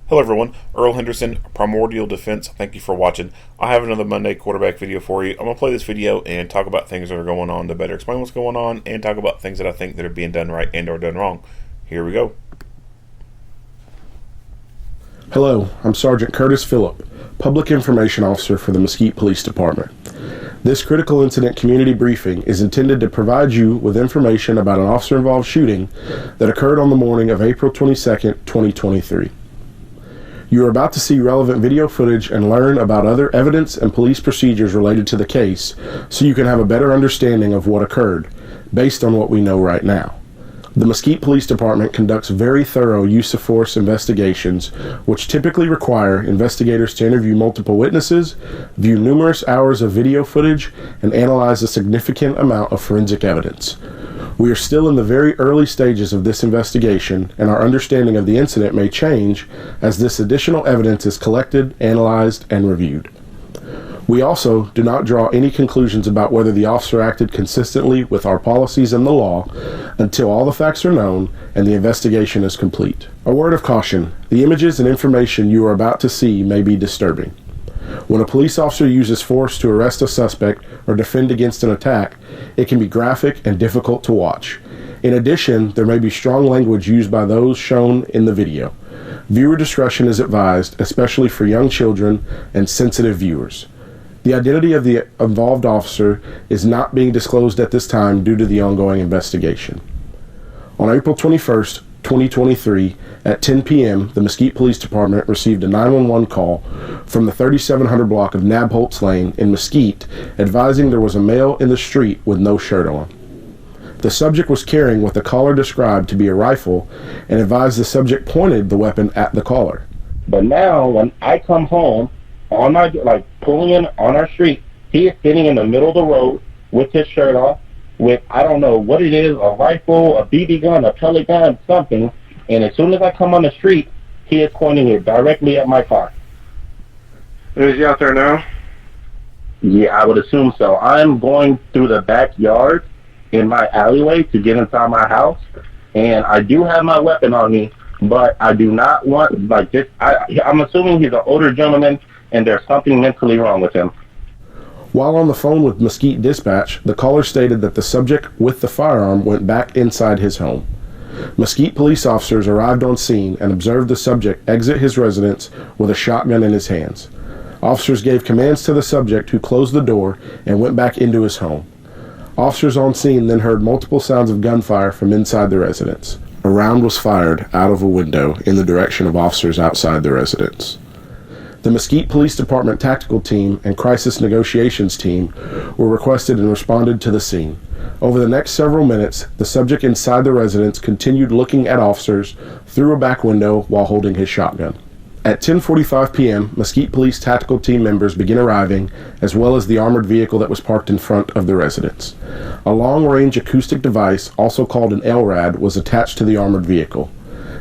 Hello everyone, Earl Henderson, Primordial Defense. Thank you for watching. I have another Monday quarterback video for you. I'm going to play this video and talk about things that are going on to better explain what's going on and talk about things that I think that are being done right and or done wrong. Here we go. Hello, I'm Sergeant Curtis Phillip, Public Information Officer for the Mesquite Police Department. This critical incident community briefing is intended to provide you with information about an officer-involved shooting that occurred on the morning of April 22nd, 2023. You are about to see relevant video footage and learn about other evidence and police procedures related to the case so you can have a better understanding of what occurred based on what we know right now. The Mesquite Police Department conducts very thorough use of force investigations, which typically require investigators to interview multiple witnesses, view numerous hours of video footage, and analyze a significant amount of forensic evidence. We are still in the very early stages of this investigation, and our understanding of the incident may change as this additional evidence is collected, analyzed, and reviewed. We also do not draw any conclusions about whether the officer acted consistently with our policies and the law until all the facts are known and the investigation is complete. A word of caution: the images and information you are about to see may be disturbing. When a police officer uses force to arrest a suspect or defend against an attack, it can be graphic and difficult to watch. In addition, there may be strong language used by those shown in the video. Viewer discretion is advised, especially for young children and sensitive viewers. The identity of the involved officer is not being disclosed at this time due to the ongoing investigation. On April 21st, 2023, at 10 p.m., the Mesquite Police Department received a 911 call from the 3700 block of Nabholz Lane in Mesquite, advising there was a male in the street with no shirt on. The subject was carrying what the caller described to be a rifle and advised the subject pointed the weapon at the caller. But now, when I come home, on my, pulling in on our street, he is sitting in the middle of the road with his shirt off, with, I don't know what it is, a rifle, a BB gun, a pellet gun, something, and as soon as I come on the street, he is pointing it directly at my car. Is he out there now? Yeah, I would assume so. I'm going through the backyard in my alleyway to get inside my house, and I do have my weapon on me, but I do not want, this. I'm assuming he's an older gentleman, and there's something mentally wrong with him. While on the phone with Mesquite Dispatch, the caller stated that the subject with the firearm went back inside his home. Mesquite police officers arrived on scene and observed the subject exit his residence with a shotgun in his hands. Officers gave commands to the subject, who closed the door and went back into his home. Officers on scene then heard multiple sounds of gunfire from inside the residence. A round was fired out of a window in the direction of officers outside the residence. The Mesquite Police Department Tactical Team and Crisis Negotiations Team were requested and responded to the scene. Over the next several minutes, the subject inside the residence continued looking at officers through a back window while holding his shotgun. At 10:45 p.m., Mesquite Police Tactical Team members began arriving, as well as the armored vehicle that was parked in front of the residence. A long-range acoustic device, also called an LRAD, was attached to the armored vehicle.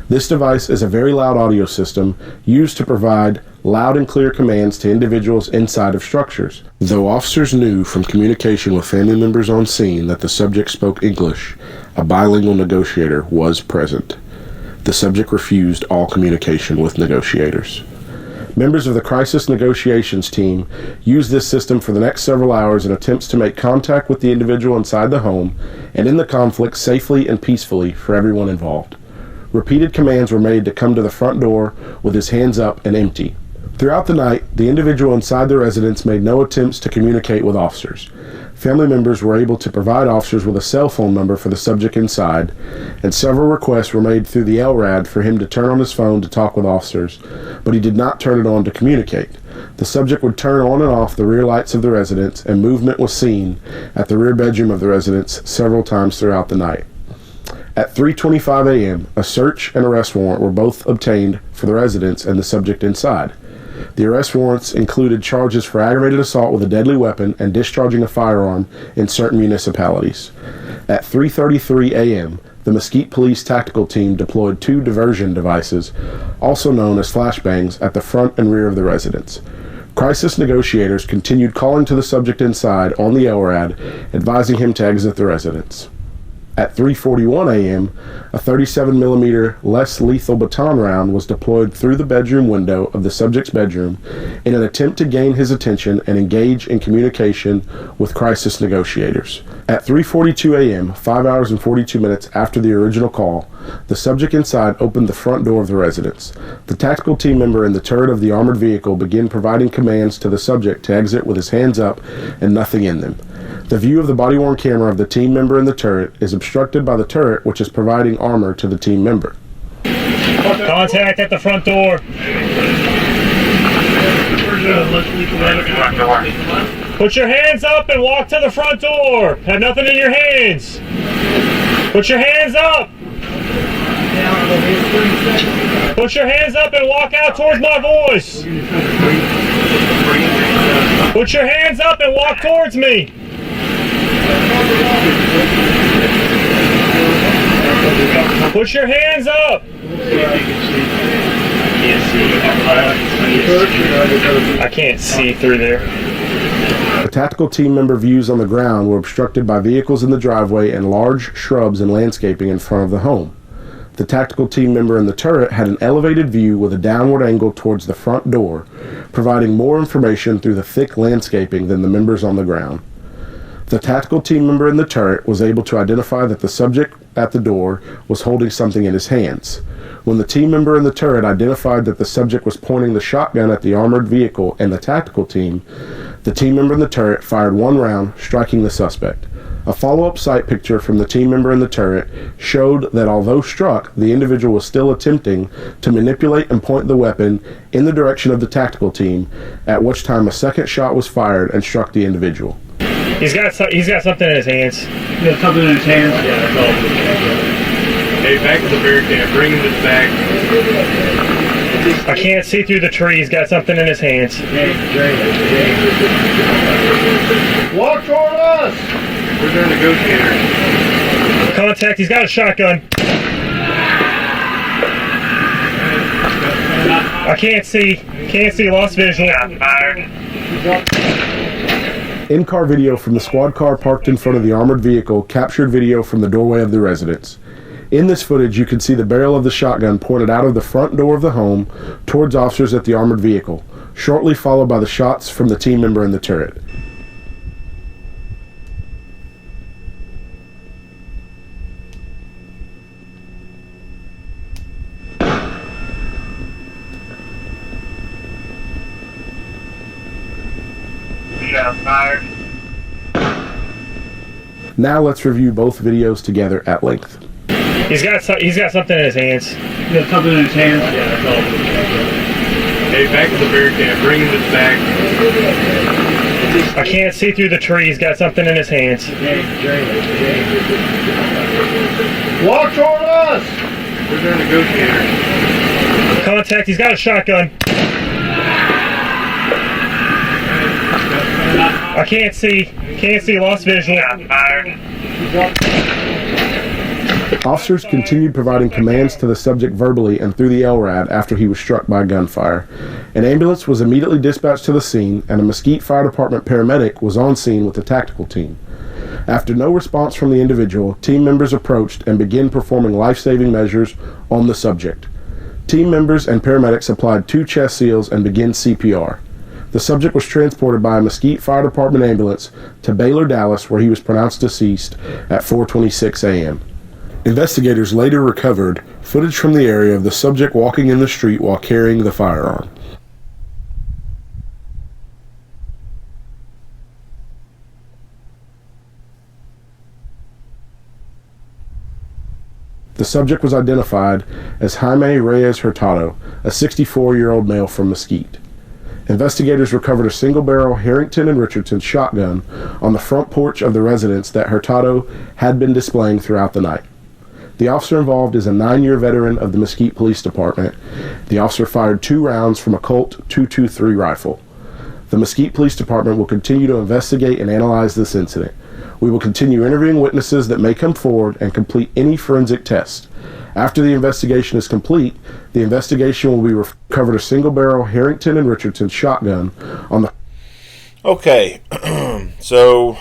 This device is a very loud audio system used to provide loud and clear commands to individuals inside of structures. Though officers knew from communication with family members on scene that the subject spoke English, a bilingual negotiator was present. The subject refused all communication with negotiators. Members of the Crisis Negotiations Team used this system for the next several hours in attempts to make contact with the individual inside the home and in the conflict safely and peacefully for everyone involved. Repeated commands were made to come to the front door with his hands up and empty. Throughout the night, the individual inside the residence made no attempts to communicate with officers. Family members were able to provide officers with a cell phone number for the subject inside, and several requests were made through the LRAD for him to turn on his phone to talk with officers, but he did not turn it on to communicate. The subject would turn on and off the rear lights of the residence, and movement was seen at the rear bedroom of the residence several times throughout the night. At 3:25 a.m., a search and arrest warrant were both obtained for the residence and the subject inside. The arrest warrants included charges for aggravated assault with a deadly weapon and discharging a firearm in certain municipalities. At 3:33 a.m., the Mesquite Police Tactical Team deployed 2 diversion devices, also known as flashbangs, at the front and rear of the residence. Crisis negotiators continued calling to the subject inside on the LRAD, advising him to exit the residence. At 3:41 a.m., a 37mm less lethal baton round was deployed through the bedroom window of the subject's bedroom in an attempt to gain his attention and engage in communication with crisis negotiators. At 3:42 a.m., 5 hours and 42 minutes after the original call, the subject inside opened the front door of the residence. The tactical team member in the turret of the armored vehicle began providing commands to the subject to exit with his hands up and nothing in them. The view of the body-worn camera of the team member in the turret is obstructed by the turret, which is providing armor to the team member. Contact at the front door. Put your hands up and walk to the front door. Have nothing in your hands. Put your hands up. Put your hands up and walk out towards my voice. Put your hands up and walk towards me. Put your hands up. I can't see through there. The tactical team member views on the ground were obstructed by vehicles in the driveway and large shrubs and landscaping in front of the home. The tactical team member in the turret had an elevated view with a downward angle towards the front door, providing more information through the thick landscaping than the members on the ground. The tactical team member in the turret was able to identify that the subject at the door was holding something in his hands. When the team member in the turret identified that the subject was pointing the shotgun at the armored vehicle and the tactical team, the team member in the turret fired one round, striking the suspect. A follow-up sight picture from the team member in the turret showed that although struck, the individual was still attempting to manipulate and point the weapon in the direction of the tactical team, at which time a second shot was fired and struck the individual. He's got something in his hands. He got something in his hands? Yeah, that's all. Hey, back to the barricade. Bring him back. I can't see through the tree. He's got something in his hands. Walk toward us! Where's our negotiator? Contact. He's got a shotgun. I can't see. Can't see. Lost visual. Fired. In-car video from the squad car parked in front of the armored vehicle captured video from the doorway of the residence. In this footage, you can see the barrel of the shotgun pointed out of the front door of the home towards officers at the armored vehicle, shortly followed by the shots from the team member in the turret. Fired. Now let's review both videos together at length. He's got something in his hands. He got something in his hands? Yeah, that's all. Hey, back to the barricade. Bring him back. I can't see through the tree. He's got something in his hands. Walk toward us! Where's our negotiator? Contact. He's got a shotgun. I can't see. Can't see. Lost visual. Fired. Officers continued providing commands to the subject verbally and through the LRAD after he was struck by gunfire. An ambulance was immediately dispatched to the scene, and a Mesquite Fire Department paramedic was on scene with the tactical team. After no response from the individual, team members approached and began performing life-saving measures on the subject. Team members and paramedics applied 2 chest seals and began CPR. The subject was transported by a Mesquite Fire Department ambulance to Baylor, Dallas, where he was pronounced deceased at 4:26 a.m. Investigators later recovered footage from the area of the subject walking in the street while carrying the firearm. The subject was identified as Jaime Reyes Hurtado, a 64-year-old male from Mesquite. Investigators recovered a single-barrel Harrington & Richardson shotgun on the front porch of the residence that Hurtado had been displaying throughout the night. The officer involved is a 9-year veteran of the Mesquite Police Department. The officer fired 2 rounds from a Colt .223 rifle. The Mesquite Police Department will continue to investigate and analyze this incident. We will continue interviewing witnesses that may come forward and complete any forensic tests. After the investigation is complete, the investigation will be recovered a single-barrel Harrington & Richardson shotgun on the... Okay, so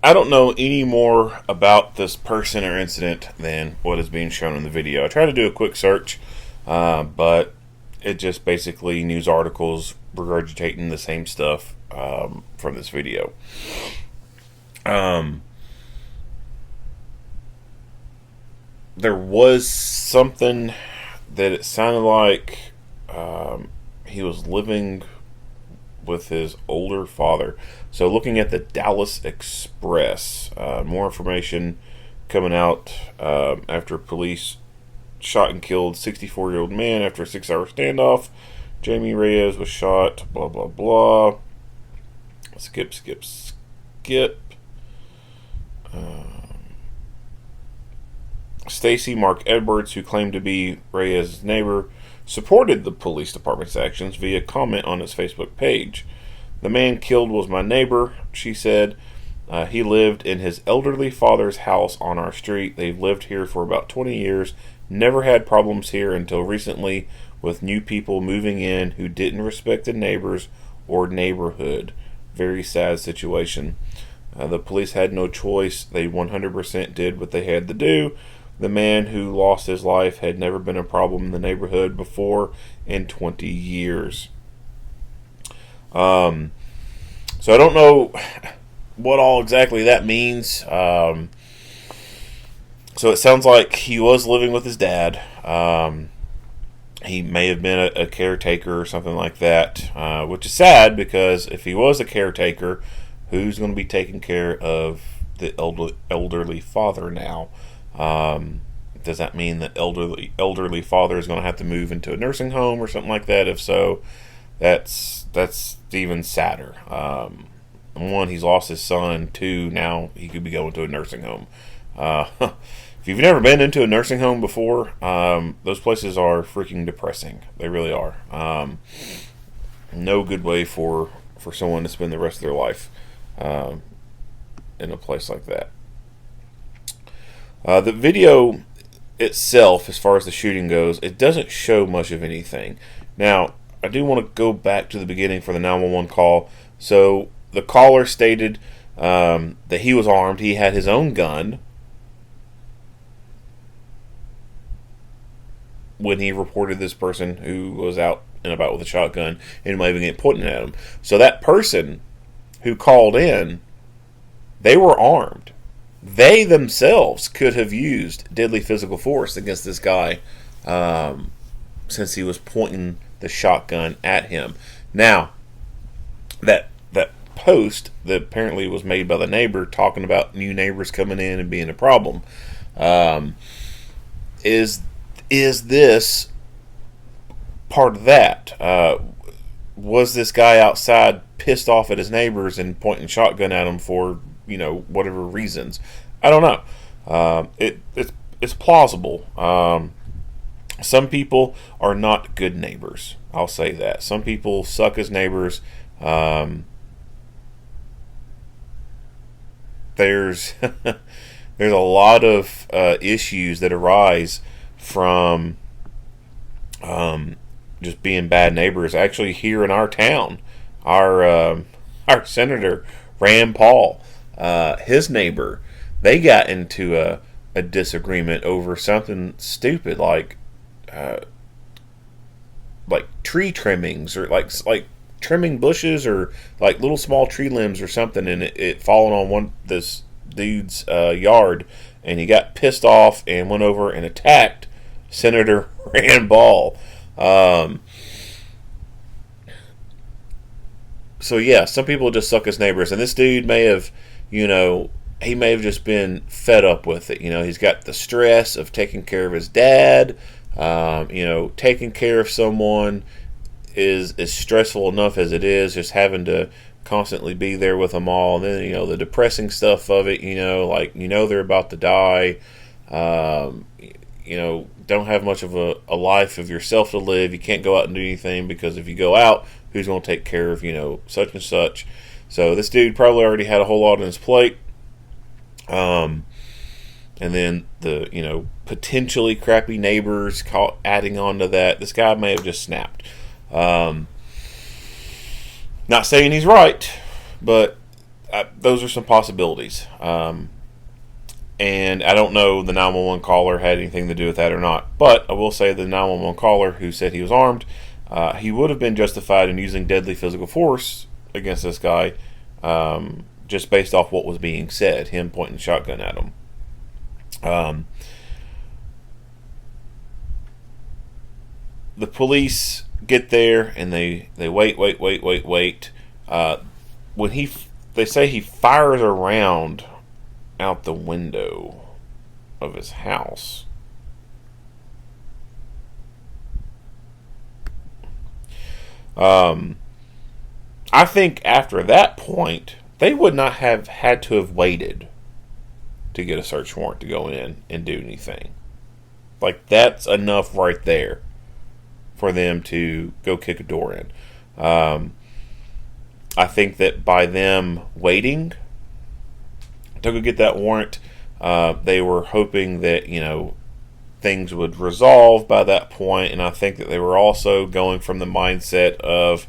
I don't know any more about this person or incident than what is being shown in the video. I tried to do a quick search, but it just basically news articles regurgitating the same stuff from this video. There was something that it sounded like he was living with his older father. So looking at the Dallas Express, more information coming out after police shot and killed 64-year-old man after a 6-hour standoff. Jamie Reyes was shot, blah, blah, blah. Skip. Stacy Mark Edwards, who claimed to be Reyes' neighbor, supported the police department's actions via comment on his Facebook page. "The man killed was my neighbor," she said. He lived in his elderly father's house on our street. They've lived here for about 20 years. Never had problems here until recently with new people moving in who didn't respect the neighbors or neighborhood. Very sad situation. The police had no choice. They 100% did what they had to do. The man who lost his life had never been a problem in the neighborhood before in 20 years. So I don't know what all exactly that means. So it sounds like he was living with his dad. He may have been a caretaker or something like that, which is sad because if he was a caretaker, who's going to be taking care of the elderly father now? Does that mean that elderly father is going to have to move into a nursing home or something like that? If so, that's even sadder. One, he's lost his son. Two, now he could be going to a nursing home. If you've never been into a nursing home before, those places are freaking depressing. They really are. No good way for someone to spend the rest of their life in a place like that. The video itself, as far as the shooting goes, it doesn't show much of anything. Now, I do want to go back to the beginning for the 911 call. So the caller stated that he was armed. He had his own gun when he reported this person who was out and about with a shotgun and waving it, pointing at him. So that person who called in, they were armed. They themselves could have used deadly physical force against this guy since he was pointing the shotgun at him. Now, that post that apparently was made by the neighbor talking about new neighbors coming in and being a problem, is this part of that? Was this guy outside pissed off at his neighbors and pointing shotgun at them for, whatever reasons? I don't know. It's plausible. Some people are not good neighbors. I'll say that. Some people suck as neighbors. There's a lot of issues that arise from just being bad neighbors. Actually, here in our town, our senator Rand Paul, his neighbor, they got into a disagreement over something stupid like tree trimmings or like trimming bushes or like little small tree limbs or something, and it fallen on this dude's yard, and he got pissed off and went over and attacked Senator Rand Paul. So yeah, some people just suck as neighbors, and this dude may have, he may have just been fed up with it. He's got the stress of taking care of his dad. Taking care of someone is stressful enough as it is, just having to constantly be there with them all. And then, the depressing stuff of it, they're about to die. Don't have much of a life of yourself to live. You can't go out and do anything because if you go out, who's going to take care of, such and such? So this dude probably already had a whole lot on his plate. And then the, potentially crappy neighbors adding on to that. This guy may have just snapped. Not saying he's right, but those are some possibilities. And I don't know the 911 caller had anything to do with that or not. But I will say the 911 caller who said he was armed, he would have been justified in using deadly physical force against this guy, just based off what was being said, him pointing the shotgun at him. The police get there and they wait. When they say he fires a round out the window of his house. I think after that point, they would not have had to have waited to get a search warrant to go in and do anything. Like, that's enough right there for them to go kick a door in. I think that by them waiting to go get that warrant, they were hoping that, things would resolve by that point, and I think that they were also going from the mindset of,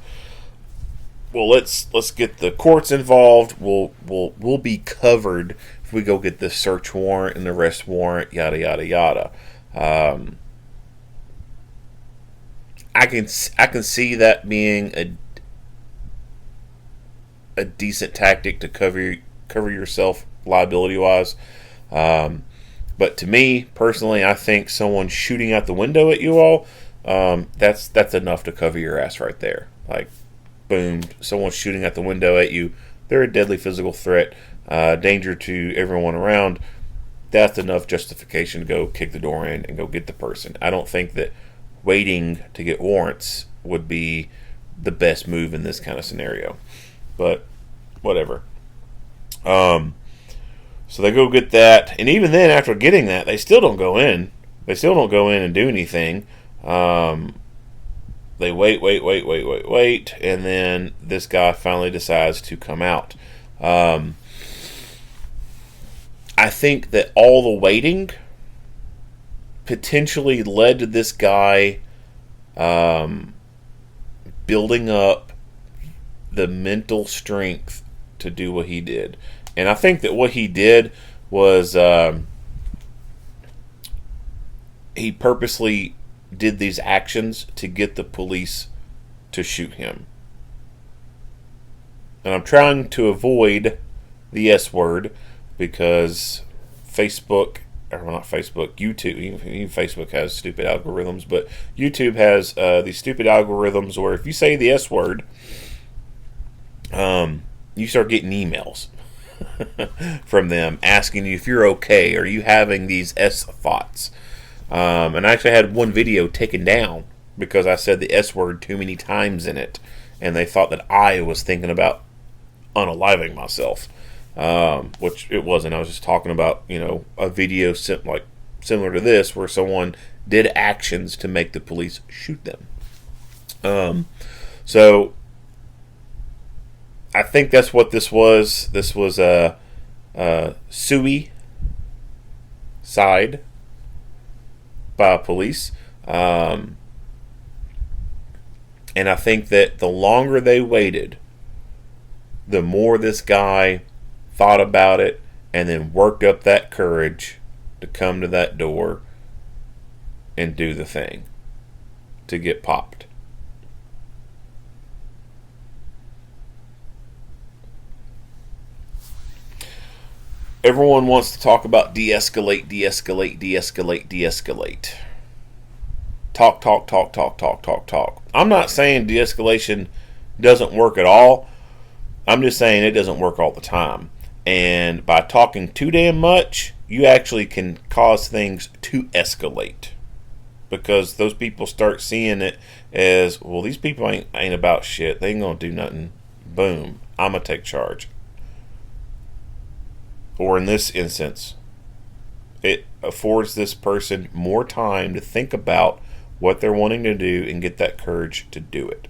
well, let's get the courts involved. We'll be covered if we go get the search warrant and the arrest warrant, yada yada yada. I can see that being a decent tactic to cover yourself liability wise. But to me personally, I think someone shooting out the window at you all, that's enough to cover your ass right there. Like, boom, someone shooting out the window at you, they're a deadly physical threat, danger to everyone around. That's enough justification to go kick the door in and go get the person. I don't think that waiting to get warrants would be the best move in this kind of scenario. But whatever. So they go get that, and even then, after getting that, they still don't go in. They still don't go in and do anything. They wait, and then this guy finally decides to come out. I think that all the waiting potentially led to this guy building up the mental strength to do what he did. And I think that what he did was he purposely did these actions to get the police to shoot him. And I'm trying to avoid the S word because Facebook, or not Facebook, YouTube, even Facebook has stupid algorithms, but YouTube has these stupid algorithms where if you say the S word, you start getting emails from them asking you if you're okay. Are you having these S thoughts? And I actually had one video taken down because I said the S word too many times in it, and they thought that I was thinking about unaliving myself, which it wasn't. I was just talking about, a video similar to this where someone did actions to make the police shoot them. So I think that's what this was. This was a suicide by police. And I think that the longer they waited, the more this guy thought about it and then worked up that courage to come to that door and do the thing to get popped. Everyone wants to talk about de-escalate. Talk. I'm not saying de-escalation doesn't work at all. I'm just saying it doesn't work all the time. And by talking too damn much, you actually can cause things to escalate. Because those people start seeing it as, well, these people ain't about shit. They ain't going to do nothing. Boom. I'm going to take charge. Or in this instance, it affords this person more time to think about what they're wanting to do and get that courage to do it.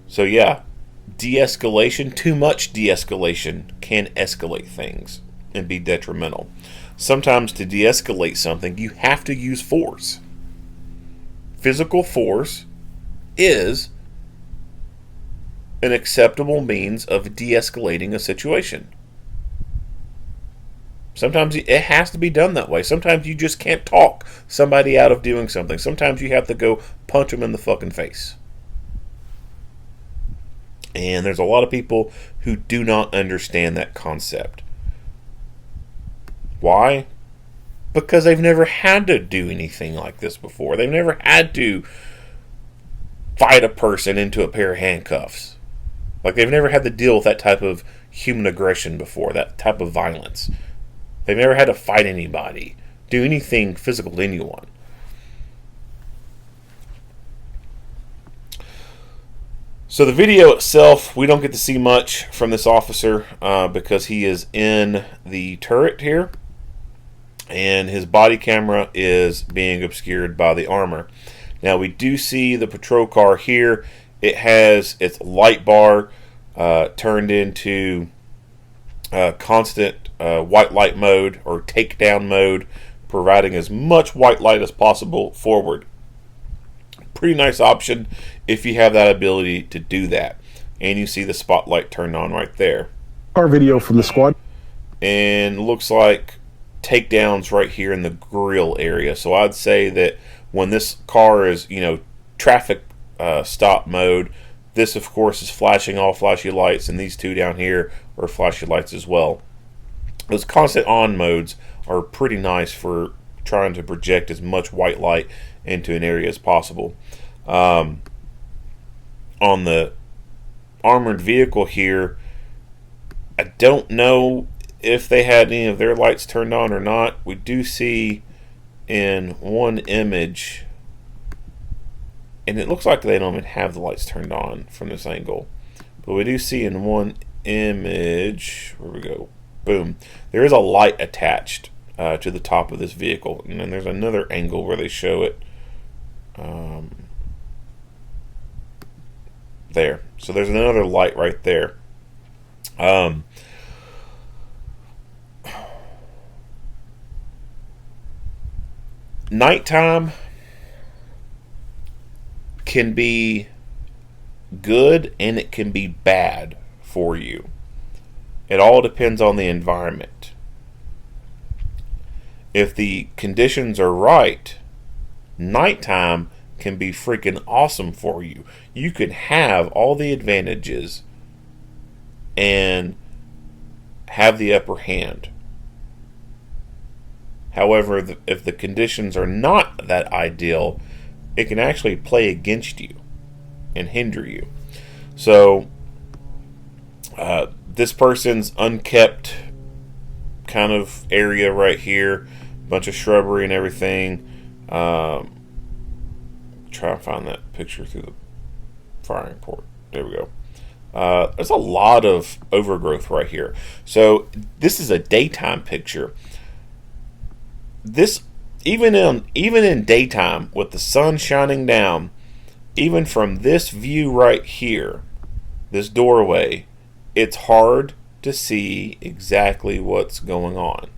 So yeah, de-escalation, too much de-escalation can escalate things and be detrimental. Sometimes to de-escalate something, you have to use force. Physical force is an acceptable means of de-escalating a situation. Sometimes it has to be done that way. Sometimes you just can't talk somebody out of doing something. Sometimes you have to go punch them in the fucking face. And there's a lot of people who do not understand that concept. Why? Because they've never had to do anything like this before. They've never had to fight a person into a pair of handcuffs. Like, they've never had to deal with that type of human aggression before, that type of violence. They've never had to fight anybody, do anything physical to anyone. So the video itself, we don't get to see much from this officer because he is in the turret here, and his body camera is being obscured by the armor. Now we do see the patrol car here. It has its light bar turned into constant white light mode or takedown mode, providing as much white light as possible forward. Pretty nice option if you have that ability to do that. And you see the spotlight turned on right there. Our video from the squad. And looks like takedowns right here in the grill area. So I'd say that when this car is, traffic stop mode, this of course is flashing all flashy lights, and these two down here are flashy lights as well. Those constant on modes are pretty nice for trying to project as much white light into an area as possible. On the armored vehicle here, I don't know if they had any of their lights turned on or not. We do see in one image, and it looks like they don't even have the lights turned on from this angle, but we do see in one image, where we go, boom, there is a light attached to the top of this vehicle, and then there's another angle where they show it there. So there's another light right there. Nighttime can be good and it can be bad for you. It all depends on the environment. If the conditions are right, nighttime can be freaking awesome for you. You can have all the advantages and have the upper hand. However, if the conditions are not that ideal, it can actually play against you and hinder you. So, this person's unkept kind of area right here, bunch of shrubbery and everything. Try and find that picture through the firing port. There we go. There's a lot of overgrowth right here. So this is a daytime picture. This even in daytime with the sun shining down, even from this view right here, this doorway, it's hard to see exactly what's going on.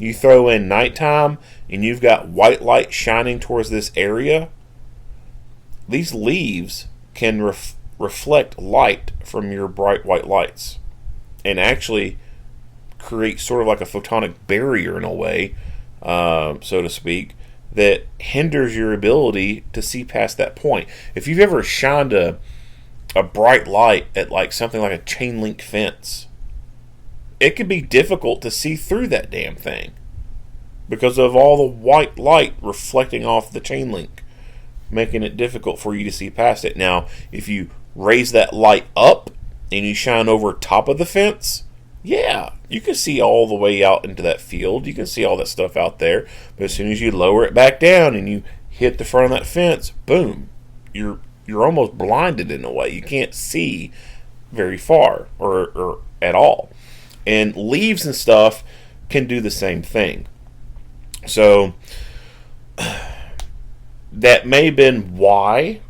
You throw in nighttime and you've got white light shining towards this area, these leaves can reflect light from your bright white lights and actually create sort of like a photonic barrier in a way, so to speak, that hinders your ability to see past that point. If you've ever shined a bright light at like something like a chain link fence, it can be difficult to see through that damn thing because of all the white light reflecting off the chain link, making it difficult for you to see past it. Now, if you raise that light up and you shine over top of the fence, yeah, you can see all the way out into that field. You can see all that stuff out there. But as soon as you lower it back down and you hit the front of that fence, boom, you're almost blinded in a way. You can't see very far or at all. And leaves and stuff can do the same thing. So that may have been why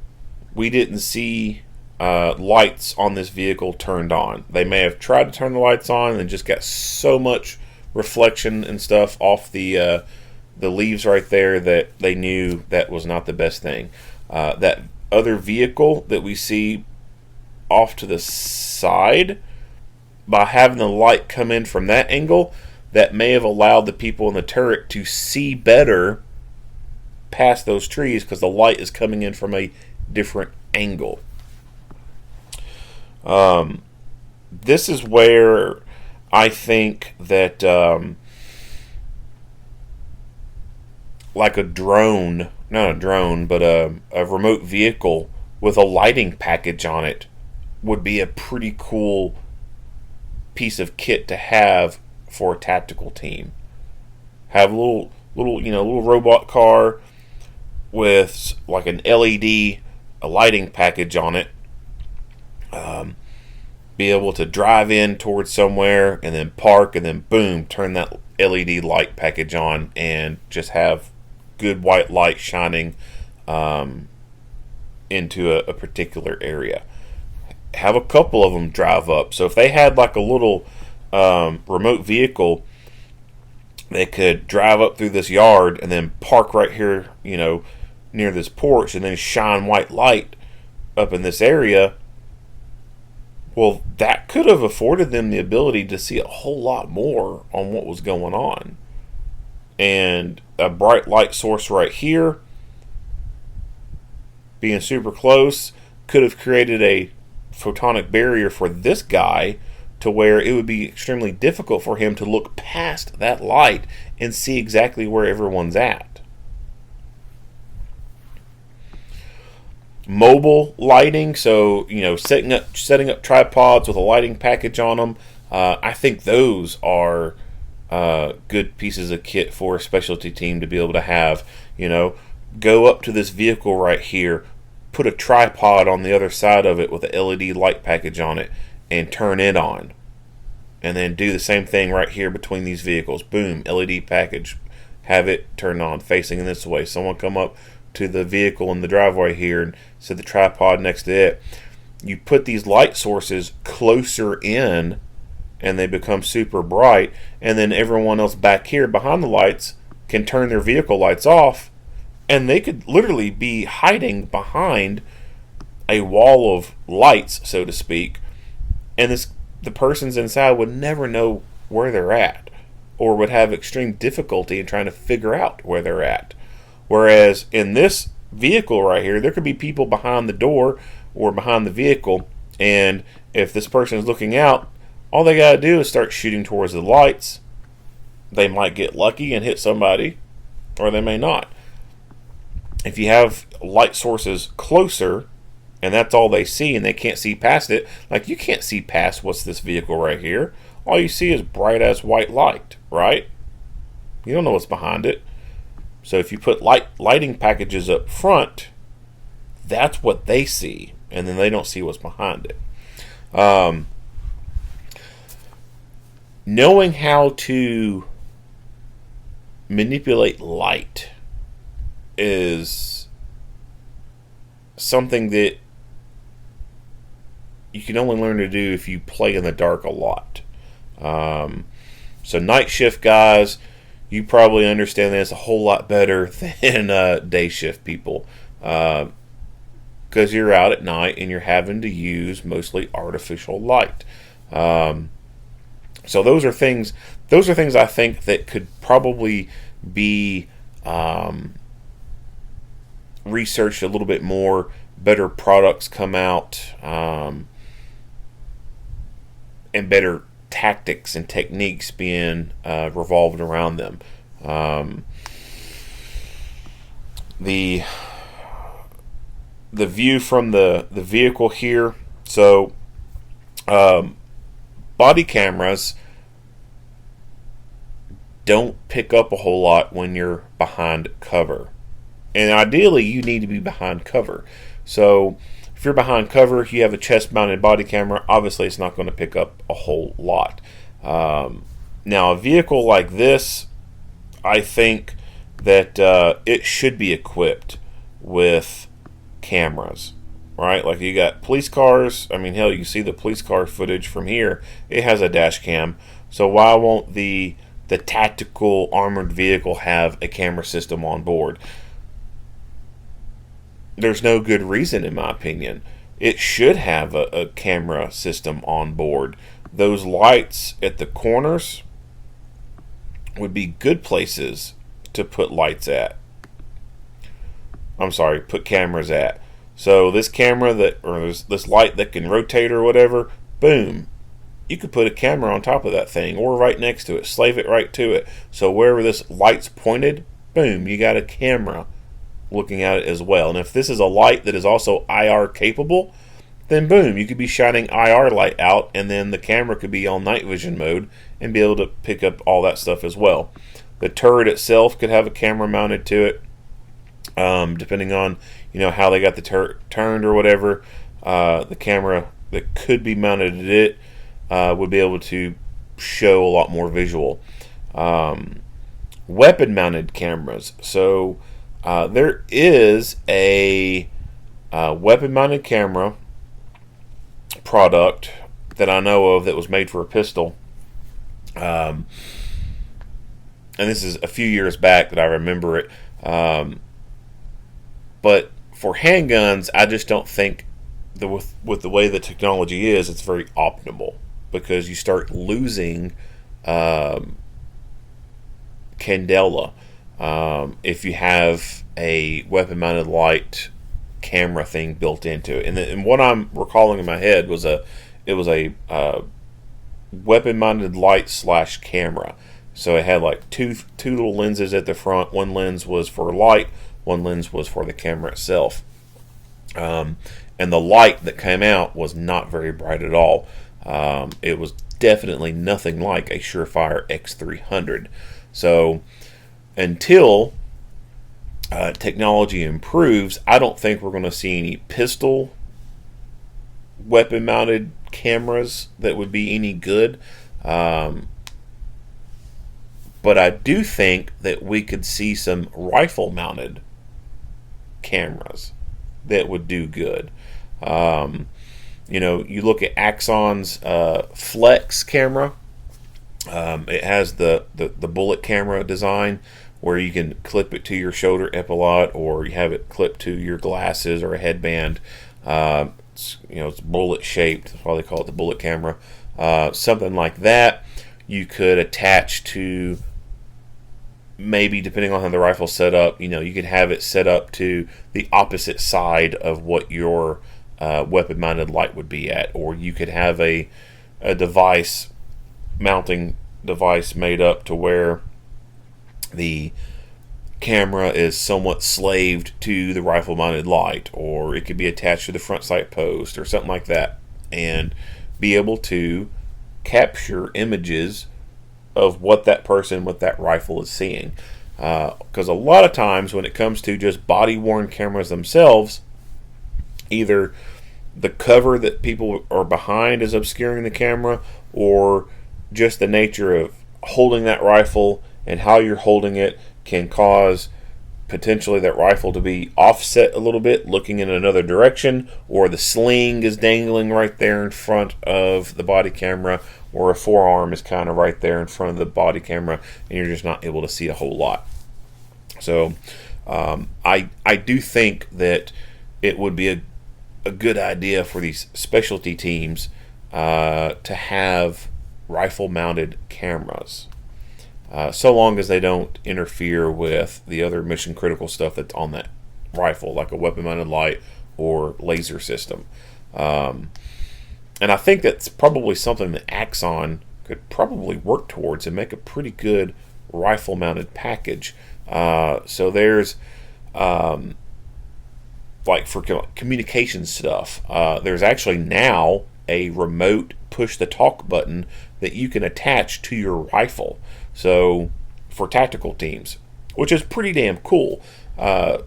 we didn't see lights on this vehicle turned on. They may have tried to turn the lights on and just got so much reflection and stuff off the leaves right there that they knew that was not the best thing. That other vehicle that we see off to the side, by having the light come in from that angle, that may have allowed the people in the turret to see better past those trees because the light is coming in from a different angle. This is where I think that like a drone, not a drone, but a remote vehicle with a lighting package on it would be a pretty cool piece of kit to have for a tactical team. Have a little robot car with like an LED, a lighting package on it. Be able to drive in towards somewhere and then park and then boom, turn that LED light package on and just have good white light shining into a particular area. Have a couple of them drive up. So if they had like a little remote vehicle, they could drive up through this yard and then park right here, near this porch, and then shine white light up in this area. Well, that could have afforded them the ability to see a whole lot more on what was going on. And a bright light source right here, being super close, could have created a photonic barrier for this guy to where it would be extremely difficult for him to look past that light and see exactly where everyone's at. Mobile lighting, so setting up tripods with a lighting package on them. I think those are good pieces of kit for a specialty team to be able to have. Go up to this vehicle right here, put a tripod on the other side of it with a LED light package on it, and turn it on. And then do the same thing right here between these vehicles. Boom, LED package, have it turned on, facing this way. Someone come up to the vehicle in the driveway here and set the tripod next to it. You put these light sources closer in and they become super bright, and then everyone else back here behind the lights can turn their vehicle lights off, and they could literally be hiding behind a wall of lights, so to speak, and the persons inside would never know where they're at, or would have extreme difficulty in trying to figure out where they're at. Whereas in this vehicle right here, there could be people behind the door or behind the vehicle, and if this person is looking out, all they got to do is start shooting towards the lights. They might get lucky and hit somebody, or they may not. If you have light sources closer, and that's all they see, and they can't see past it, like you can't see past what's this vehicle right here. All you see is bright as white light, right? You don't know what's behind it. So if you put lighting packages up front, that's what they see, and then they don't see what's behind it. Knowing how to manipulate light is something that you can only learn to do if you play in the dark a lot. So night shift guys, you probably understand this a whole lot better than day shift people, because you're out at night and you're having to use mostly artificial light. So those are things I think that could probably be researched a little bit more. Better products come out, and better tactics and techniques being revolved around them. The view from the vehicle here, so body cameras don't pick up a whole lot when you're behind cover, and ideally you need to be behind cover. So if you're behind cover, you have a chest mounted body camera, obviously it's not going to pick up a whole lot. Now a vehicle like this, I think that it should be equipped with cameras, right? Like you got police cars. I mean, hell, you see the police car footage from here. It has a dash cam. So why won't the tactical armored vehicle have a camera system on board? there's no good reason, in my opinion. It should have a camera system on board. Those lights at the corners would be good places to put lights at. I'm sorry, put cameras at. So this camera or this light that can rotate or whatever, boom, you could put a camera on top of that thing or right next to it, slave it right to it. So wherever this light's pointed, boom, you got a camera looking at it as well. And if this is a light that is also IR capable, then boom, you could be shining IR light out, and then the camera could be on night vision mode and be able to pick up all that stuff as well. The turret itself could have a camera mounted to it, depending on how they got the turret turned or whatever. The camera that could be mounted at it would be able to show a lot more visual. Weapon mounted cameras. So there is a weapon mounted camera product that I know of that was made for a pistol. And this is a few years back that I remember it. But for handguns, I just don't think with the way the technology is, it's very optimal, because you start losing candela if you have a weapon-mounted light camera thing built into it. And what I'm recalling in my head was a weapon-mounted light / camera. So it had like two little lenses at the front. One lens was for light, one lens was for the camera itself. And the light that came out was not very bright at all. It was definitely nothing like a Surefire X300. So until technology improves, I don't think we're going to see any pistol weapon-mounted cameras that would be any good. But I do think that we could see some rifle-mounted cameras that would do good. You look at Axon's Flex camera. It has the bullet camera design where you can clip it to your shoulder epaulette, or you have it clipped to your glasses or a headband. It's bullet shaped. That's why they call it the bullet camera. Something like that you could attach to, maybe depending on how the rifle's set up, you could have it set up to the opposite side of what your weapon-mounted light would be at, or you could have a mounting device made up to where the camera is somewhat slaved to the rifle-mounted light, or it could be attached to the front sight post or something like that, and be able to capture images of what that person with that rifle is seeing. Because a lot of times when it comes to just body-worn cameras themselves, either the cover that people are behind is obscuring the camera, or just the nature of holding that rifle and how you're holding it can cause potentially that rifle to be offset a little bit, looking in another direction, or the sling is dangling right there in front of the body camera, or a forearm is kind of right there in front of the body camera, and you're just not able to see a whole lot. So I do think that it would be a good idea for these specialty teams to have rifle-mounted cameras, so long as they don't interfere with the other mission-critical stuff that's on that rifle, like a weapon-mounted light or laser system. And I think that's probably something that Axon could probably work towards and make a pretty good rifle-mounted package. So there's like for communication stuff, there's actually now a remote push-the-talk button that you can attach to your rifle. So for tactical teams, which is pretty damn cool.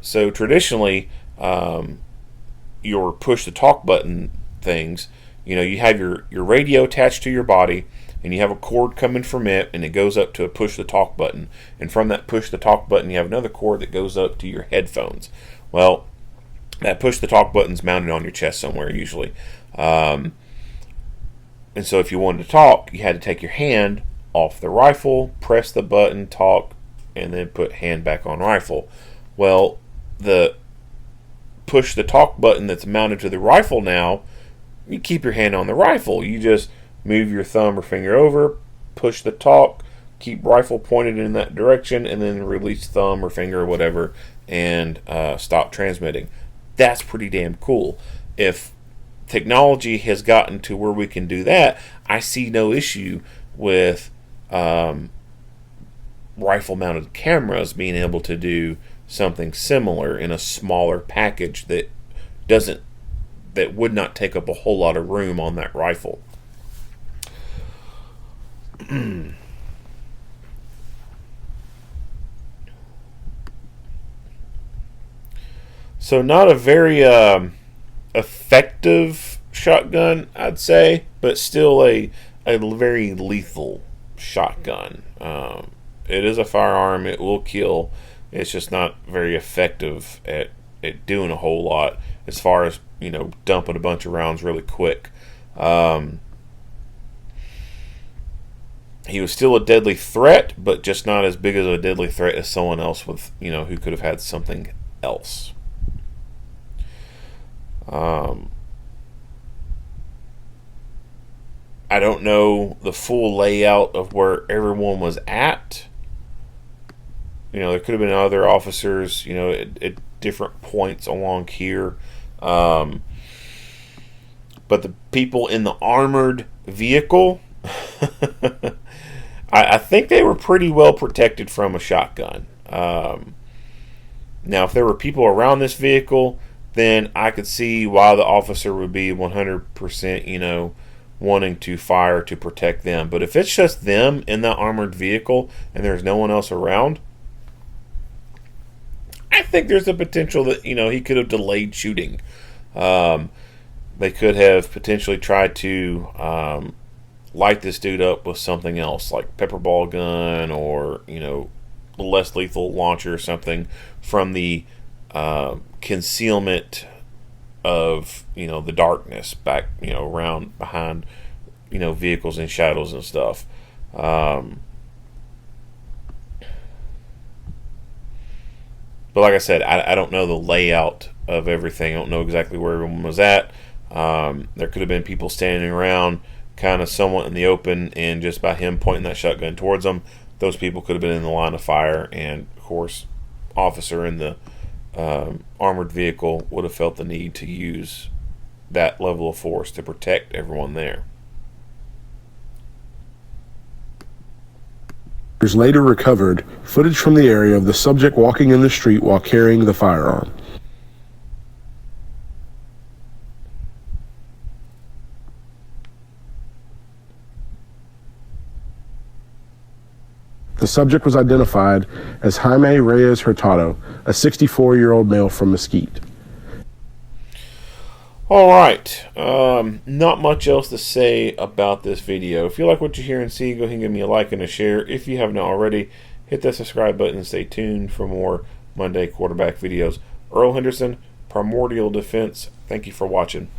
So traditionally, your push-the-talk button things, you have your radio attached to your body, and you have a cord coming from it, and it goes up to a push-the-talk button. And from that push-the-talk button, you have another cord that goes up to your headphones. Well, that push-the-talk button's mounted on your chest somewhere, usually. And so if you wanted to talk, you had to take your hand off the rifle, press the button, talk, and then put hand back on rifle. Well, the push the talk button that's mounted to the rifle now, you keep your hand on the rifle. You just move your thumb or finger over, push the talk, keep rifle pointed in that direction, and then release thumb or finger or whatever and stop transmitting. That's pretty damn cool. If technology has gotten to where we can do that, I see no issue with rifle-mounted cameras being able to do something similar in a smaller package that would not take up a whole lot of room on that rifle. So not a very effective shotgun, I'd say, but still a very lethal shotgun. It is a firearm. It will kill. It's just not very effective at doing a whole lot as far as, dumping a bunch of rounds really quick. He was still a deadly threat, but just not as big as a deadly threat as someone else with, who could have had something else. I don't know the full layout of where everyone was at. There could have been other officers, at different points along here. But the people in the armored vehicle, I think they were pretty well protected from a shotgun. Now, if there were people around this vehicle, then I could see why the officer would be 100%, wanting to fire to protect them. But if it's just them in the armored vehicle and there's no one else around, I think there's a potential that, he could have delayed shooting. They could have potentially tried to light this dude up with something else, like pepper ball gun or, a less lethal launcher or something from the concealment of, the darkness back, around behind, vehicles and shadows and stuff. But like I said, I don't know the layout of everything. I don't know exactly where everyone was at. There could have been people standing around kind of somewhat in the open, and just by him pointing that shotgun towards them, those people could have been in the line of fire, and of course, officer in the armored vehicle would have felt the need to use that level of force to protect everyone there. Later recovered footage from the area of the subject walking in the street while carrying the firearm. The subject was identified as Jaime Reyes Hurtado, a 64-year-old male from Mesquite. Alright, not much else to say about this video. If you like what you hear and see, go ahead and give me a like and a share. If you haven't already, hit that subscribe button and stay tuned for more Monday quarterback videos. Earl Henderson, Primordial Defense, thank you for watching.